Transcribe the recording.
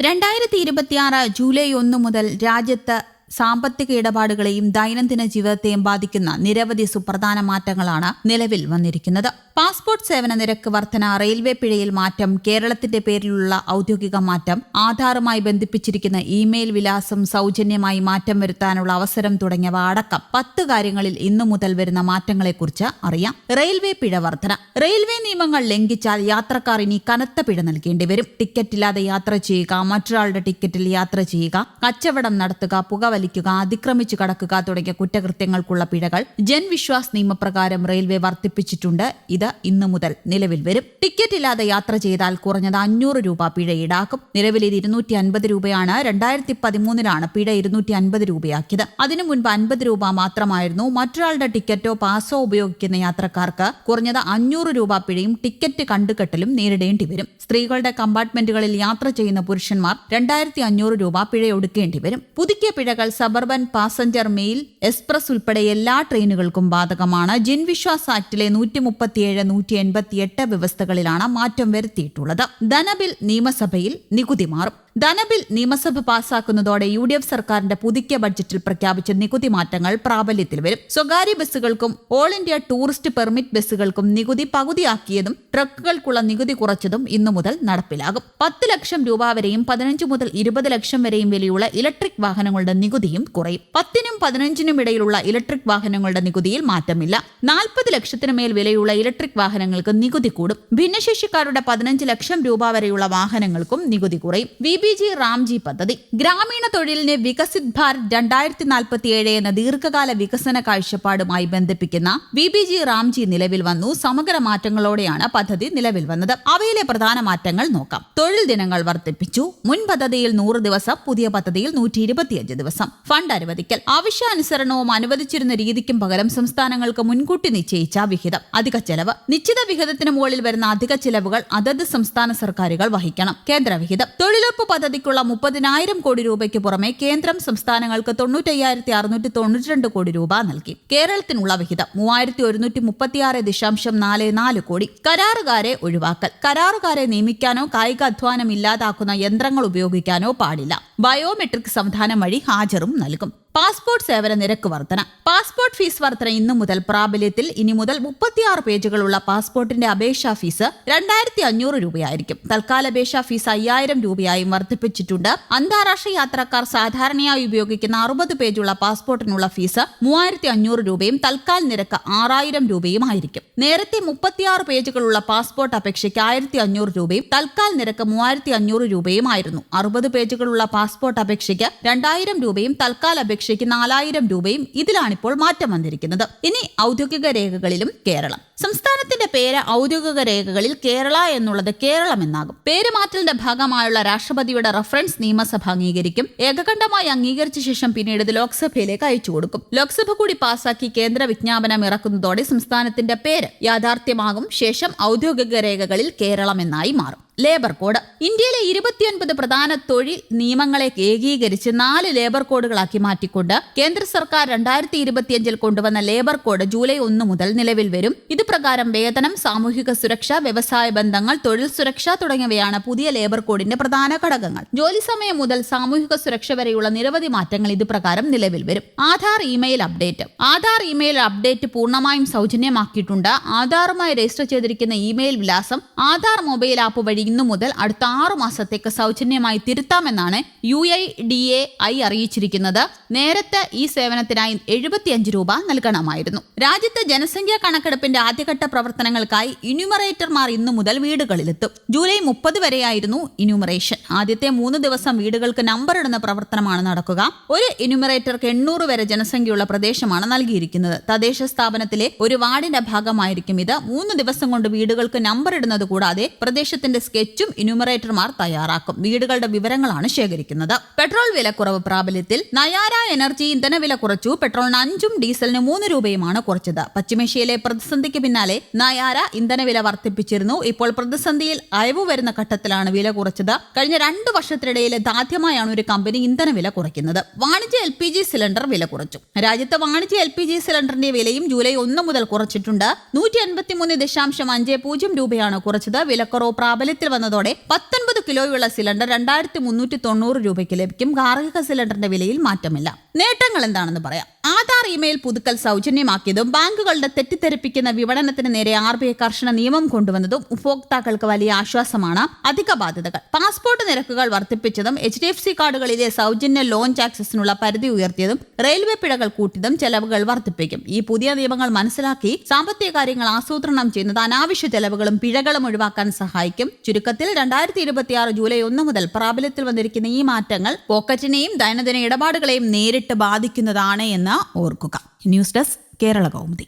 2026 July 1 മുതൽ രാജ്യത്ത് സാമ്പത്തിക ഇടപാടുകളെയും ദൈനംദിന ജീവിതത്തെയും ബാധിക്കുന്ന നിരവധി സുപ്രധാന മാറ്റങ്ങളാണ് നിലവിൽ വന്നിരിക്കുന്നത്. പാസ്പോർട്ട് സേവന നിരക്ക് വർധന, റെയിൽവേ പിഴയിൽ മാറ്റം, കേരളത്തിന്റെ പേരിലുള്ള ഔദ്യോഗിക മാറ്റം, ആധാറുമായി ബന്ധിപ്പിച്ചിരിക്കുന്ന ഇമെയിൽ വിലാസം സൗജന്യമായി മാറ്റം വരുത്താനുള്ള അവസരം തുടങ്ങിയവ അടക്കം 10 കാര്യങ്ങളിൽ ഇന്നു മുതൽ വരുന്ന മാറ്റങ്ങളെക്കുറിച്ച് അറിയാം. റെയിൽവേ പിഴ വർധന. റെയിൽവേ നിയമങ്ങൾ ലംഘിച്ചാൽ യാത്രക്കാർ ഇനി കനത്ത പിഴ നൽകേണ്ടി വരും. ടിക്കറ്റില്ലാതെ യാത്ര ചെയ്യുക, മറ്റൊരാളുടെ ടിക്കറ്റിൽ യാത്ര ചെയ്യുക, കച്ചവടം നടത്തുക, പുകവലിക്കുക, അതിക്രമിച്ചു കടക്കുക തുടങ്ങിയ കുറ്റകൃത്യങ്ങൾക്കുള്ള പിഴകൾ ജൻവിശ്വാസ് നിയമപ്രകാരം റെയിൽവേ വർദ്ധിപ്പിച്ചിട്ടുണ്ട്. ഇത് ഇന്നു മുതൽ നിലവിൽ വരും. ടിക്കറ്റ് ഇല്ലാതെ യാത്ര ചെയ്താൽ കുറഞ്ഞത് 500 രൂപ പിഴ ഈടാക്കും. നിലവിൽ ഇത് 250 രൂപയാണ്. 2013 പിഴ 250 രൂപയാക്കിയത്. അതിനു മുൻപ് 50 രൂപ മാത്രമായിരുന്നു. മറ്റൊരാളുടെ ടിക്കറ്റോ പാസോ ഉപയോഗിക്കുന്ന യാത്രക്കാർക്ക് കുറഞ്ഞത് 500 രൂപ പിഴയും ടിക്കറ്റ് കണ്ടുകെട്ടലും നേരിടേണ്ടി വരും. സ്ത്രീകളുടെ കമ്പാർട്ട്മെന്റുകളിൽ യാത്ര ചെയ്യുന്ന പുരുഷന്മാർ 2500 രൂപ പിഴയൊടുക്കേണ്ടി വരും. പുതുക്കിയ പിഴകൾ സബർബൻ, പാസഞ്ചർ, മെയിൽ, എക്സ്പ്രസ് ഉൾപ്പെടെ എല്ലാ ട്രെയിനുകൾക്കും ബാധകമാണ്. ജൻവിശ്വാസ് ആക്ടിലെ 137, 188 വ്യവസ്ഥകളിലാണ് മാറ്റം വരുത്തിയിട്ടുള്ളത്. ധനബിൽ നിയമസഭയിൽ നികുതി മാറും. ധനബിൽ നിയമസഭ പാസാക്കുന്നതോടെ UDF സർക്കാരിന്റെ പുതുക്കിയ ബഡ്ജറ്റിൽ പ്രഖ്യാപിച്ച നികുതി മാറ്റങ്ങൾ പ്രാബല്യത്തിൽ വരും. സ്വകാര്യ ബസ്സുകൾക്കും ഓൾ ഇന്ത്യ ടൂറിസ്റ്റ് പെർമിറ്റ് ബസ്സുകൾക്കും നികുതി പകുതിയാക്കിയതും ട്രക്കുകൾക്കുള്ള നികുതി കുറച്ചതും ഇന്നു മുതൽ നടപ്പിലാകും. 10 ലക്ഷം രൂപ വരെയും 15 മുതൽ 20 ലക്ഷം വരെയും വിലയുള്ള ഇലക്ട്രിക് വാഹനങ്ങളുടെ നികുതിയും കുറയും. 10നും 15നും ഇടയിലുള്ള ഇലക്ട്രിക് വാഹനങ്ങളുടെ നികുതിയിൽ മാറ്റമില്ല. 40 ലക്ഷത്തിന് മേൽ വിലയുള്ള ഇലക്ട്രിക് വാഹനങ്ങൾക്ക് നികുതി കൂടും. ഭിന്നശേഷിക്കാരുടെ 15 ലക്ഷം രൂപ വരെയുള്ള വാഹനങ്ങൾക്കും നികുതി കുറയും. VBG റാംജി പദ്ധതി. ഗ്രാമീണ തൊഴിലിനെ വികസിത് ഭാരത് 2047 എന്ന ദീർഘകാല വികസന കാഴ്ചപ്പാടുമായി ബന്ധിപ്പിക്കുന്ന VBG റാംജി നിലവിൽ വന്നു. സമഗ്ര മാറ്റങ്ങളോടെയാണ് പദ്ധതി നിലവിൽ വന്നത്. അവയിലെ പ്രധാന മാറ്റങ്ങൾ നോക്കാം. തൊഴിൽ ദിനങ്ങൾ വർദ്ധിപ്പിച്ചു. മുൻ പദ്ധതിയിൽ 100 ദിവസം, പുതിയ പദ്ധതിയിൽ 125 ദിവസം. ഫണ്ട് അനുവദിക്കൽ. ആവശ്യാനുസരണവും അനുവദിച്ചിരുന്ന രീതിക്കും പകരം സംസ്ഥാനങ്ങൾക്ക് മുൻകൂട്ടി നിശ്ചയിച്ച വിഹിതം. അധിക ചെലവ്. നിശ്ചിത വിഹിതത്തിന് മുകളിൽ വരുന്ന അധിക ചെലവുകൾ അതത് സംസ്ഥാന സർക്കാരുകൾ വഹിക്കണം. കേന്ദ്ര വിഹിതം. തൊഴിലുറപ്പ് പദ്ധതിക്കുള്ള 30,000 കോടി രൂപയ്ക്ക് പുറമെ കേന്ദ്രം സംസ്ഥാനങ്ങൾക്ക് 95,692 കോടി രൂപ നൽകി. കേരളത്തിനുള്ള വിഹിതം 3,136.44 കോടി. കരാറുകാരെ ഒഴിവാക്കൽ. കരാറുകാരെ നിയമിക്കാനോ കായിക അധ്വാനം ഇല്ലാതാക്കുന്ന യന്ത്രങ്ങൾ ഉപയോഗിക്കാനോ പാടില്ല. ബയോമെട്രിക് സംവിധാനം വഴി ഹാജറും നൽകും. പാസ്പോർട്ട് സേവന നിരക്ക് വർധന. പാസ്പോർട്ട് ഫീസ് വർധന ഇന്നു മുതൽ പ്രാബല്യത്തിൽ. ഇനി മുതൽ 36 പേജുകളുള്ള പാസ്പോർട്ടിന്റെ അപേക്ഷാ ഫീസ് 2,500 രൂപയായിരിക്കും. തൽക്കാല അപേക്ഷാ ഫീസ് 5,000 രൂപയായും വർദ്ധിപ്പിച്ചിട്ടുണ്ട്. അന്താരാഷ്ട്ര യാത്രക്കാർ സാധാരണയായി ഉപയോഗിക്കുന്ന 60 പേജുള്ള പാസ്പോർട്ടിനുള്ള ഫീസ് 3,500 രൂപയും തൽക്കാൽ നിരക്ക് 6,000 രൂപയും ആയിരിക്കും. നേരത്തെ 36 പേജുകളുള്ള പാസ്പോർട്ട് അപേക്ഷയ്ക്ക് 1,500 രൂപയും തൽക്കാൽ നിരക്ക് 3,500 രൂപയും ആയിരുന്നു. 60 പേജുകളുള്ള പാസ്പോർട്ട് അപേക്ഷയ്ക്ക് 2,000 രൂപയും തൽക്കാൽ അപേക്ഷയ്ക്ക് 4,000 രൂപയും. ഇതിലാണിപ്പോൾ മാറ്റം വന്നിരിക്കുന്നത്. ഇനി ഔദ്യോഗിക രേഖകളിലും കേരളം. സംസ്ഥാനത്തിന്റെ പേര് ഔദ്യോഗിക രേഖകളിൽ കേരള എന്നുള്ളത് കേരളം എന്നാകും. പേരുമാറ്റലിന്റെ ഭാഗമായുള്ള രാഷ്ട്രപതിയുടെ റഫറൻസ് നിയമസഭ അംഗീകരിക്കും. ഏകകണ്ഠമായി അംഗീകരിച്ച ശേഷം പിന്നീട് ഇത് ലോക്സഭയിലേക്ക് അയച്ചു കൊടുക്കും. ലോക്സഭ കൂടി പാസാക്കി കേന്ദ്ര വിജ്ഞാപനം ഇറക്കുന്നതോടെ സംസ്ഥാനത്തിന്റെ പേര് യാഥാർത്ഥ്യമാകും. ശേഷം ഔദ്യോഗിക രേഖകളിൽ കേരളം എന്നായി മാറും. Labour code. ഇന്ത്യയിലെ 29 പ്രധാന തൊഴിൽ നിയമങ്ങളെ ഏകീകരിച്ച് 4 ലേബർ കോഡുകളാക്കി മാറ്റിക്കൊണ്ട് കേന്ദ്ര സർക്കാർ 2025 കൊണ്ടുവന്ന ലേബർ കോഡ് ജൂലൈ 1 മുതൽ നിലവിൽ വരും. ഇത് പ്രകാരം വേതനം, സാമൂഹിക സുരക്ഷ, വ്യവസായ ബന്ധങ്ങൾ, തൊഴിൽ സുരക്ഷ തുടങ്ങിയവയാണ് പുതിയ ലേബർ കോഡിന്റെ പ്രധാന ഘടകങ്ങൾ. ജോലി സമയം മുതൽ സാമൂഹിക സുരക്ഷ വരെയുള്ള നിരവധി മാറ്റങ്ങൾ ഇത് പ്രകാരം നിലവിൽ വരും. Aadhaar email update. Aadhaar email update പൂർണ്ണമായും സൗജന്യമാക്കിയിട്ടുണ്ട്. ആധാറുമായി രജിസ്റ്റർ ചെയ്തിരിക്കുന്ന ഇമെയിൽ വിലാസം ആധാർ മൊബൈൽ ആപ്പ് വഴി ഇന്നു മുതൽ അടുത്ത 6 മാസത്തേക്ക് സൗജന്യമായി തിരുത്താമെന്നാണ് UIDAI അറിയിച്ചിരിക്കുന്നത്. നേരത്തെ ഈ സേവനത്തിനായി 75 രൂപ നൽകണമായിരുന്നു. രാജ്യത്തെ ജനസംഖ്യാ കണക്കെടുപ്പിന്റെ ആദ്യഘട്ട പ്രവർത്തനങ്ങൾക്കായി എന്യൂമറേറ്റർമാർ ഇന്നു മുതൽ വീടുകളിലെത്തും. ജൂലൈ 30 വരെയായിരുന്നു എന്യൂമറേഷൻ. ആദ്യത്തെ 3 ദിവസം വീടുകൾക്ക് നമ്പർ ഇടുന്ന പ്രവർത്തനമാണ് നടക്കുക. ഒരു എന്യൂമറേറ്റർക്ക് 800 വരെ ജനസംഖ്യയുള്ള പ്രദേശമാണ് നൽകിയിരിക്കുന്നത്. തദ്ദേശ സ്ഥാപനത്തിലെ ഒരു വാർഡിന്റെ ഭാഗമായിരിക്കും ഇത്. 3 ദിവസം കൊണ്ട് വീടുകൾക്ക് നമ്പർ ഇടുന്നത് കൂടാതെ പ്രദേശത്തിന്റെ സ്കെച്ചും എന്യൂമറേറ്റർമാർ തയ്യാറാക്കും. വീടുകളുടെ വിവരങ്ങളാണ് ശേഖരിക്കുന്നത്. പെട്രോൾ വിലക്കുറവ് പ്രാബല്യത്തിൽ. നയാര എനർജി ഇന്ധന വില കുറച്ചു. പെട്രോളിന് 5ഉം ഡീസലിന് 3 രൂപയുമാണ് കുറച്ചത്. പശ്ചിമേഷ്യയിലെ പ്രതിസന്ധിക്ക് പിന്നാലെ നയാര ഇന്ധനവില വർദ്ധിപ്പിച്ചിരുന്നു. ഇപ്പോൾ പ്രതിസന്ധിയിൽ അയവ് വരുന്ന ഘട്ടത്തിലാണ് വില കുറച്ചത്. കഴിഞ്ഞ 2 വർഷത്തിനിടയിൽ ഇതാദ്യമായാണ് ഒരു കമ്പനി ഇന്ധനവില കുറയ്ക്കുന്നത്. വാണിജ്യ LPG സിലിണ്ടർ വില കുറച്ചു. രാജ്യത്തെ വാണിജ്യ LPG സിലിണ്ടറിന്റെ വിലയും ജൂലൈ 1 മുതൽ കുറച്ചിട്ടുണ്ട്. 183.50 രൂപയാണ് കുറച്ചത്. വിലക്കുറവ് പ്രാബല്യത്തിൽ പ്രാബല്യത്തിൽ വന്നതോടെ 19 കിലോയുള്ള സിലിണ്ടർ 2390 രൂപയ്ക്ക് ലഭിക്കും. ഗാർഹിക സിലിണ്ടറിന്റെ വിലയിൽ മാറ്റമില്ല. നേട്ടങ്ങൾ എന്താണെന്ന് പറയാം. ആധാർ ഇമെയിൽ പുതുക്കൽ സൗജന്യമാക്കിയതും ബാങ്കുകളുടെ തെറ്റിദ്ധരിപ്പിക്കുന്ന വിപണനത്തിന് നേരെ RBI കർശന നിയമം കൊണ്ടുവന്നതും ഉപഭോക്താക്കൾക്ക് വലിയ ആശ്വാസമാണ്. അധിക ബാധ്യതകൾ. പാസ്പോർട്ട് നിരക്കുകൾ വർദ്ധിപ്പിച്ചതും HDFC കാർഡുകളിലെ സൗജന്യ ലോഞ്ച് ആക്സസിനുള്ള പരിധി ഉയർത്തിയതും റെയിൽവേ പിഴകൾ കൂട്ടിയതും ചെലവുകൾ വർദ്ധിപ്പിക്കും. ഈ പുതിയ നിയമങ്ങൾ മനസ്സിലാക്കി സാമ്പത്തിക കാര്യങ്ങൾ ആസൂത്രണം ചെയ്യുന്നത് അനാവശ്യ ചെലവുകളും പിഴകളും ഒഴിവാക്കാൻ സഹായിക്കും. ചുരുക്കത്തിൽ 2026 ജൂലൈ 1 മുതൽ പ്രാബല്യത്തിൽ വന്നിരിക്കുന്ന ഈ മാറ്റങ്ങൾ പോക്കറ്റിനെയും ദൈനംദിന ഇടപാടുകളെയും നേരിട്ട് ബാധിക്കുന്നതാണ് എന്ന് ഓർക്കുക. News desk Kerala Kaumudi.